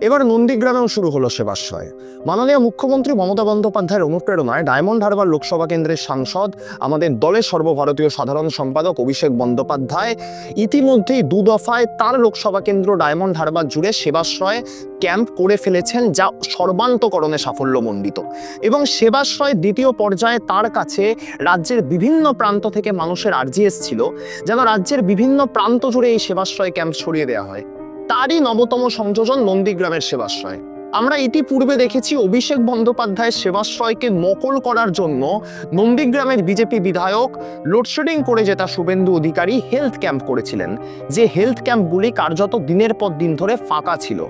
এবার নন্দীগ্রামেও শুরু হলো সেবাশ্রয়। মাননীয় মুখ্যমন্ত্রী মমতা বন্দ্যোপাধ্যায়ের অনুপ্রেরণায় ডায়মন্ড হারবার লোকসভা কেন্দ্রের সাংসদ, আমাদের দলের সর্বভারতীয় সাধারণ সম্পাদক অভিষেক বন্দ্যোপাধ্যায় ইতিমধ্যেই দফায় তার লোকসভা কেন্দ্র ডায়মন্ড হারবার জুড়ে সেবাশ্রয় ক্যাম্প করে ফেলেছেন, যা সর্বান্তকরণে সাফল্যমণ্ডিত। এবং সেবাশ্রয় দ্বিতীয় পর্যায়ে তার কাছে রাজ্যের বিভিন্ন প্রান্ত থেকে মানুষের আর্জি এসেছিল যেন রাজ্যের বিভিন্ন প্রান্ত জুড়ে এই সেবাশ্রয় ক্যাম্প ছড়িয়ে দেওয়া হয়। তারই নবতম সংযোজন নন্দীগ্রামের সেবাশ্রয়। আমরা ইতিপূর্বে দেখেছি অভিষেক বন্দ্যোপাধ্যায়ের সেবাশ্রয়কে নকল করার জন্য নন্দীগ্রামের বিজেপি বিধায়ক লোডশেডিং করে জেতা শুভেন্দু অধিকারী হেলথ ক্যাম্প করেছিলেন, যে হেলথ ক্যাম্পগুলি কার্যত দিনের পর দিন ধরে ফাঁকা ছিল।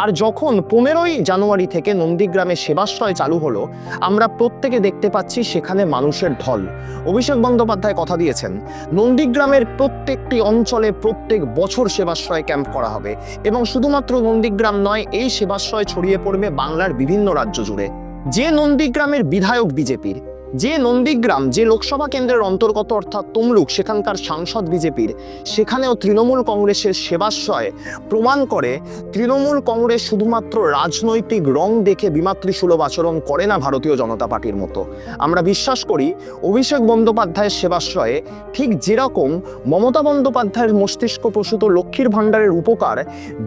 আর যখন 15ই জানুয়ারি থেকে নন্দীগ্রামে সেবাশ্রয় চালু হলো, আমরা প্রত্যেকে দেখতে পাচ্ছি সেখানে মানুষের ঢল। অভিষেক বন্দ্যোপাধ্যায় কথা দিয়েছেন নন্দীগ্রামের প্রত্যেকটি অঞ্চলে প্রত্যেক বছর সেবাশ্রয় ক্যাম্প করা হবে, এবং শুধুমাত্র নন্দীগ্রাম নয়, এই সেবাশ্রয় ছড়িয়ে পড়বে বাংলার বিভিন্ন রাজ্য জুড়ে। যে নন্দীগ্রামের বিধায়ক বিজেপির, যে নন্দীগ্রাম যে লোকসভা কেন্দ্রের অন্তর্গত অর্থাৎ তমলুক, সেখানকার সাংসদ বিজেপির, সেখানেও তৃণমূল কংগ্রেসের সেবাশ্রয় প্রমাণ করে তৃণমূল কংগ্রেস শুধুমাত্র রাজনৈতিক রং দেখে বিমাতৃসুলভ আচরণ করে না ভারতীয় জনতা পার্টির মতো। আমরা বিশ্বাস করি অভিষেক বন্দ্যোপাধ্যায়ের সেবাশ্রয়ে ঠিক যেরকম মমতা বন্দ্যোপাধ্যায়ের মস্তিষ্ক প্রসূত লক্ষ্মীর ভাণ্ডারের উপকার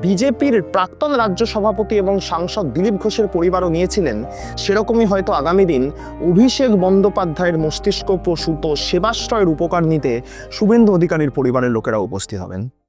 বিজেপির প্রাক্তন রাজ্য সভাপতি এবং সাংসদ দিলীপ ঘোষের পরিবারও নিয়েছিলেন, সেরকমই হয়তো আগামী দিন অভিষেক বন্দ্যোপাধ্যায়ের মস্তিষ্ক প্রসূত সেবাশ্রয়ের উপকার নিতে শুভেন্দু অধিকারীর পরিবারের লোকেরা উপস্থিত হবেন।